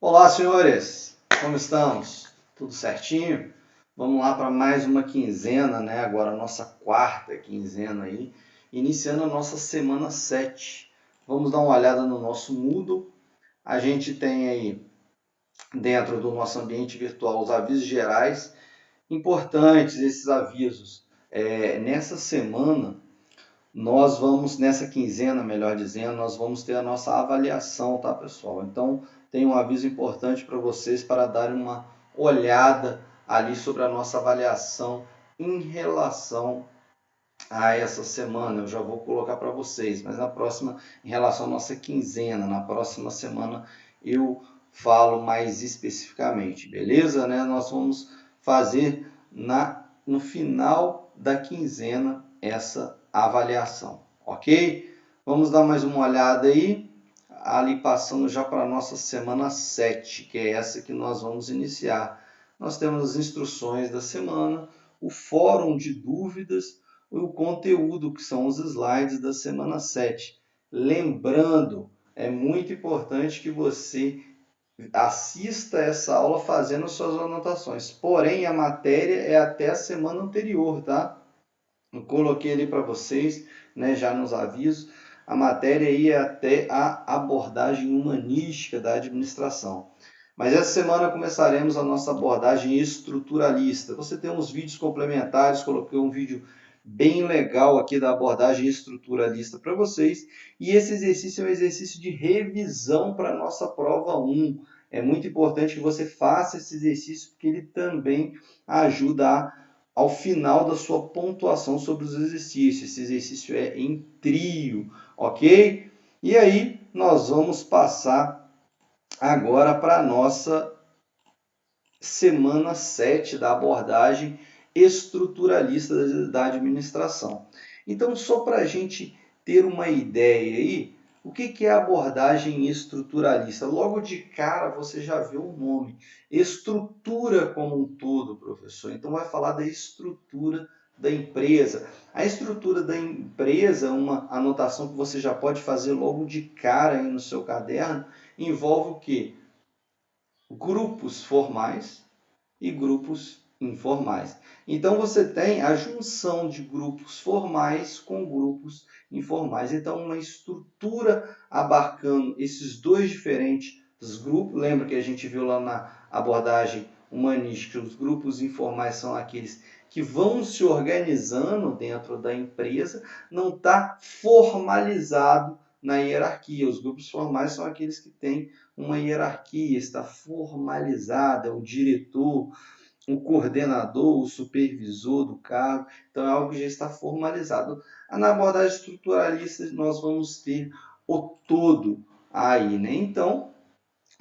Olá, senhores! Como estamos? Tudo certinho? Vamos lá para mais uma quinzena, né? Agora a nossa quarta quinzena aí, iniciando a nossa semana 7. Vamos dar uma olhada no nosso Moodle. A gente tem aí, dentro do nosso ambiente virtual, os avisos gerais. Importantes esses avisos. Nessa semana, nessa quinzena, melhor dizendo, nós vamos ter a nossa avaliação, tá, pessoal? Então, tem um aviso importante para vocês para darem uma olhada ali sobre a nossa avaliação em relação a essa semana. Eu já vou colocar para vocês, mas na próxima, em relação à nossa quinzena, na próxima semana eu falo mais especificamente, beleza? Né? Nós vamos fazer no final da quinzena essa avaliação, ok? Vamos dar mais uma olhada aí, ali passando já para a nossa semana 7, que é essa que nós vamos iniciar. Nós temos as instruções da semana, o fórum de dúvidas, o conteúdo, que são os slides da semana 7. Lembrando, é muito importante que você assista essa aula fazendo suas anotações. Porém, a matéria é até a semana anterior, tá? Eu coloquei ali para vocês, né, já nos avisos, a matéria aí é até a abordagem humanística da administração. Mas essa semana começaremos a nossa abordagem estruturalista. Você tem uns vídeos complementares, coloquei um vídeo bem legal aqui da abordagem estruturalista para vocês. E esse exercício é um exercício de revisão para a nossa prova 1. É muito importante que você faça esse exercício, porque ele também ajuda ao final da sua pontuação sobre os exercícios. Esse exercício é em trio, ok? E aí nós vamos passar agora para a nossa semana 7 da abordagem estruturalista da administração. Então, só para a gente ter uma ideia aí, o que é a abordagem estruturalista? Logo de cara você já vê o nome, estrutura como um todo, professor. Então, vai falar da estrutura da empresa. A estrutura da empresa, uma anotação que você já pode fazer logo de cara aí no seu caderno, envolve o quê? Grupos formais e grupos informais. Então você tem a junção de grupos formais com grupos informais. Então uma estrutura abarcando esses dois diferentes grupos. Lembra que a gente viu lá na abordagem humanística, os grupos informais são aqueles que vão se organizando dentro da empresa, não está formalizado na hierarquia. Os grupos formais são aqueles que têm uma hierarquia, está formalizada, o diretor, o coordenador, o supervisor do cargo, então é algo que já está formalizado. Na abordagem estruturalista nós vamos ter o todo aí, né? Então,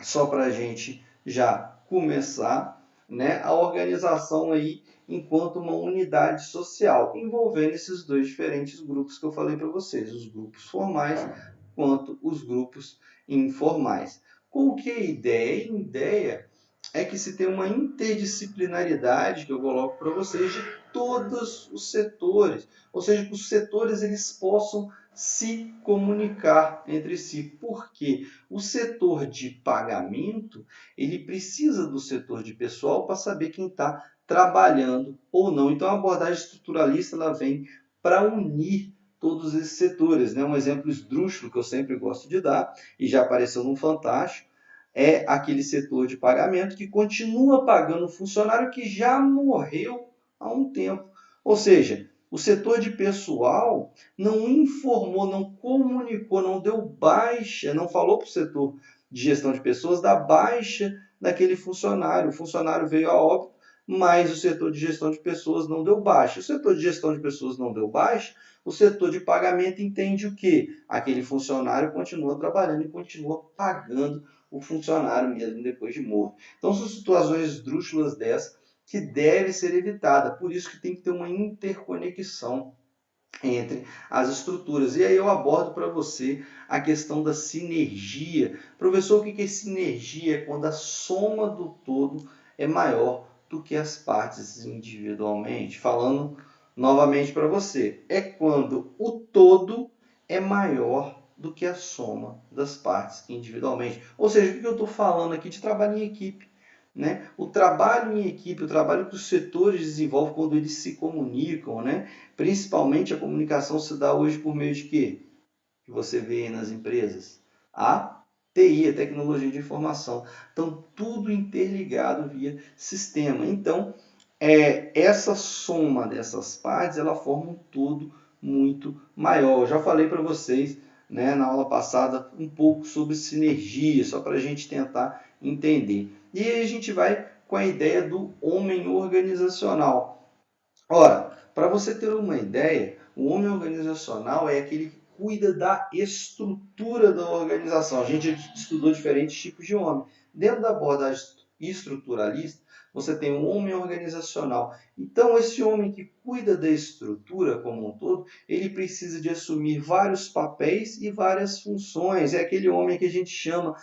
só para a gente já começar, né, a organização aí enquanto uma unidade social, envolvendo esses dois diferentes grupos que eu falei para vocês, os grupos formais quanto os grupos informais. Qual que é a ideia? A ideia é que se tem uma interdisciplinaridade, que eu coloco para vocês, de todos os setores. Ou seja, que os setores eles possam se comunicar entre si. Por quê? O setor de pagamento, ele precisa do setor de pessoal para saber quem está trabalhando ou não. Então, a abordagem estruturalista ela vem para unir todos esses setores, né? Um exemplo esdrúxulo que eu sempre gosto de dar, e já apareceu no Fantástico, é aquele setor de pagamento que continua pagando o funcionário que já morreu há um tempo. Ou seja, o setor de pessoal não informou, não comunicou, não deu baixa, não falou para o setor de gestão de pessoas da baixa daquele funcionário. O funcionário veio a óbito, mas o setor de gestão de pessoas não deu baixa. O setor de gestão de pessoas não deu baixa, o setor de pagamento entende o quê? Aquele funcionário continua trabalhando e continua pagando o funcionário mesmo depois de morto. Então são situações esdrúxulas dessas que deve ser evitada. Por isso que tem que ter uma interconexão entre as estruturas. E aí eu abordo para você a questão da sinergia. Professor, o que é sinergia? É quando a soma do todo é maior do que as partes individualmente. Falando novamente para você, é quando o todo é maior do que a soma das partes individualmente. Ou seja, o que eu estou falando aqui de trabalho em equipe? Né? O trabalho em equipe, o trabalho que os setores desenvolvem quando eles se comunicam, né? Principalmente a comunicação se dá hoje por meio de quê? Que você vê aí nas empresas? A TI, a tecnologia de informação. Então, tudo interligado via sistema. Então, essa soma dessas partes, ela forma um todo muito maior. Eu já falei para vocês, né, na aula passada, um pouco sobre sinergia, só para a gente tentar entender. E aí a gente vai com a ideia do homem organizacional. Ora, para você ter uma ideia, o homem organizacional é aquele que cuida da estrutura da organização. A gente estudou diferentes tipos de homem. Dentro da abordagem estruturalista, você tem um homem organizacional. Então, esse homem que cuida da estrutura como um todo, ele precisa de assumir vários papéis e várias funções. É aquele homem que a gente chama,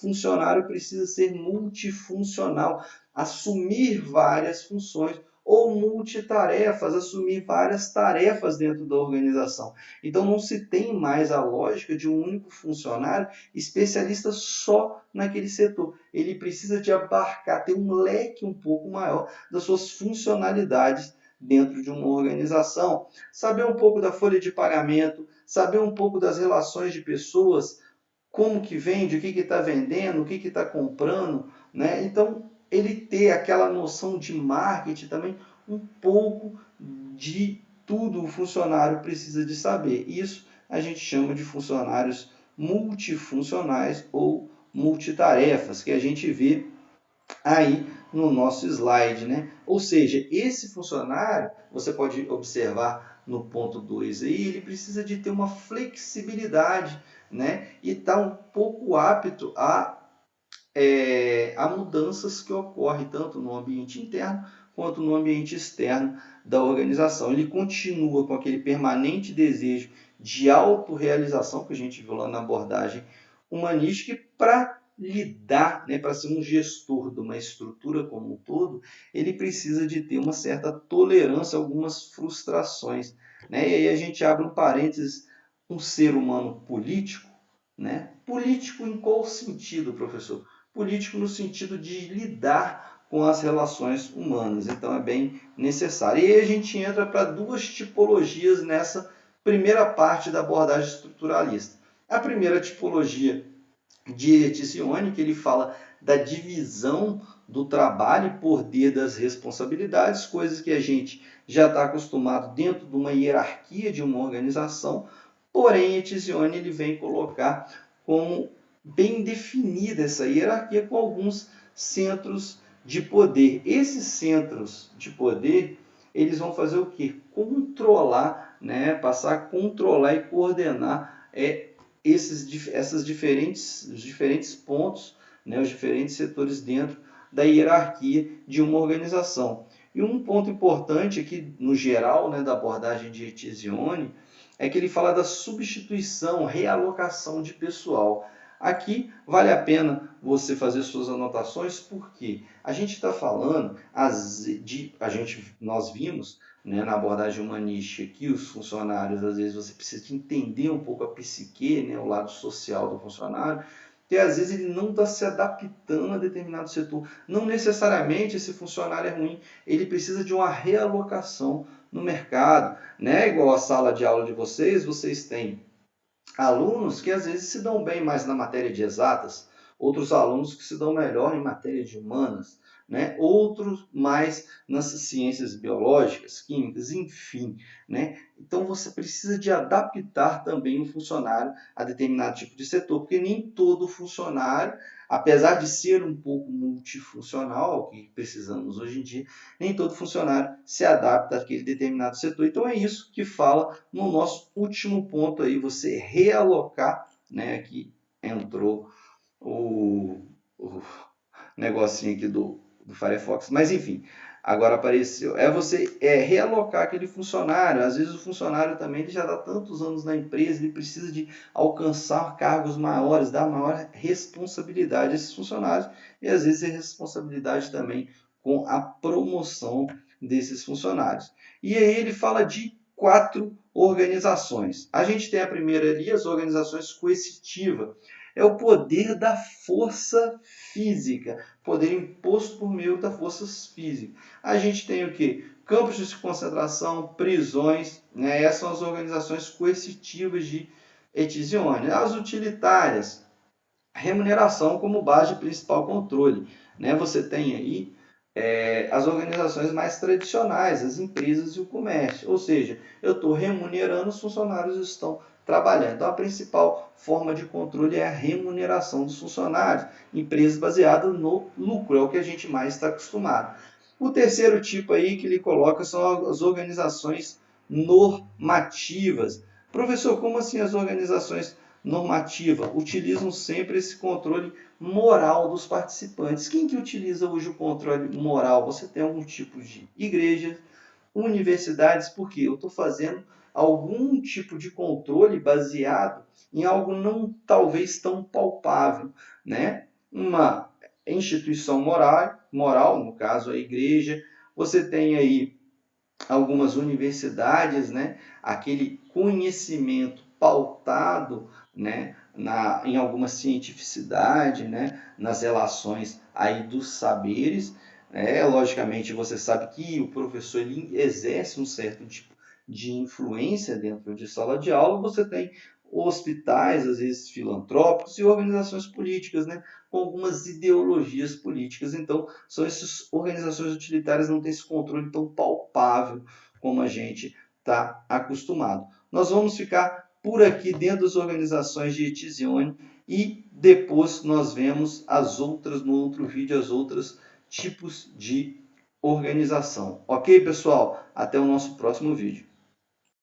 funcionário precisa ser multifuncional, assumir várias funções ou multitarefas, assumir várias tarefas dentro da organização. Então não se tem mais a lógica de um único funcionário especialista só naquele setor. Ele precisa de abarcar, ter um leque um pouco maior das suas funcionalidades dentro de uma organização. Saber um pouco da folha de pagamento, saber um pouco das relações de pessoas, como que vende, o que está vendendo, o que está comprando, né? Então, ele ter aquela noção de marketing também, um pouco de tudo o funcionário precisa de saber. Isso a gente chama de funcionários multifuncionais ou multitarefas, que a gente vê aí no nosso slide, né? Ou seja, esse funcionário, você pode observar no ponto 2 aí, ele precisa de ter uma flexibilidade, né? E está um pouco apto a mudanças que ocorrem tanto no ambiente interno quanto no ambiente externo da organização. Ele continua com aquele permanente desejo de autorrealização que a gente viu lá na abordagem humanística para lidar, né, para ser um gestor de uma estrutura como um todo, ele precisa de ter uma certa tolerância a algumas frustrações. Né? E aí a gente abre um parênteses, um ser humano político, né? Político em qual sentido, professor? Político no sentido de lidar com as relações humanas. Então é bem necessário. E aí a gente entra para duas tipologias nessa primeira parte da abordagem estruturalista. A primeira tipologia de Etzioni, que ele fala da divisão do trabalho e poder das responsabilidades, coisas que a gente já está acostumado dentro de uma hierarquia de uma organização, porém Etzioni ele vem colocar como bem definida essa hierarquia com alguns centros de poder. Esses centros de poder, eles vão fazer o quê? Controlar, né? Passar a controlar e coordenar os diferentes pontos, né, os diferentes setores dentro da hierarquia de uma organização. E um ponto importante aqui, no geral, né, da abordagem de Etzioni, é que ele fala da substituição, realocação de pessoal. Aqui vale a pena você fazer suas anotações, porque a gente está falando, nós vimos, né, na abordagem humanística que os funcionários, às vezes você precisa entender um pouco a psique, né, o lado social do funcionário, que às vezes ele não está se adaptando a determinado setor. Não necessariamente esse funcionário é ruim, ele precisa de uma realocação no mercado. Né? Igual a sala de aula de vocês têm alunos que às vezes se dão bem mais na matéria de exatas, outros alunos que se dão melhor em matéria de humanas, né? Outros mais nas ciências biológicas, químicas, enfim. Né? Então você precisa de adaptar também o funcionário a determinado tipo de setor, porque nem todo funcionário, apesar de ser um pouco multifuncional, que precisamos hoje em dia, nem todo funcionário se adapta àquele determinado setor. Então é isso que fala no nosso último ponto aí, você realocar, né? Aqui entrou o negocinho aqui do Firefox, mas enfim, agora apareceu. É você realocar aquele funcionário. Às vezes o funcionário também ele já está tantos anos na empresa, ele precisa de alcançar cargos maiores, dar maior responsabilidade a esses funcionários e às vezes é responsabilidade também com a promoção desses funcionários. E aí ele fala de 4 organizações. A gente tem a primeira ali, as organizações coercitivas. É o poder da força física, poder imposto por meio da força física. A gente tem o quê? Campos de concentração, prisões, né? Essas são as organizações coercitivas de Etzioni. As utilitárias, remuneração como base de principal controle, né? Você tem aí as organizações mais tradicionais, as empresas e o comércio. Ou seja, eu estou remunerando, os funcionários estão trabalhando. Então, a principal forma de controle é a remuneração dos funcionários. Empresas baseadas no lucro, é o que a gente mais está acostumado. O terceiro tipo aí que ele coloca são as organizações normativas. Professor, como assim as organizações normativas? Utilizam sempre esse controle moral dos participantes. Quem que utiliza hoje o controle moral? Você tem algum tipo de igrejas, universidades, porque eu estou fazendo algum tipo de controle baseado em algo não talvez tão palpável, né? Uma instituição moral, no caso a igreja, você tem aí algumas universidades, né? Aquele conhecimento pautado, né? Em alguma cientificidade, né? Nas relações aí dos saberes. Logicamente, você sabe que o professor ele exerce um certo tipo de influência dentro de sala de aula. Você tem hospitais, às vezes filantrópicos, e organizações políticas, né? Com algumas ideologias políticas. Então, são essas organizações utilitárias que não têm esse controle tão palpável como a gente está acostumado. Nós vamos ficar por aqui dentro das organizações de Etzioni e depois nós vemos as outras, no outro vídeo, as outras tipos de organização. Ok, pessoal? Até o nosso próximo vídeo.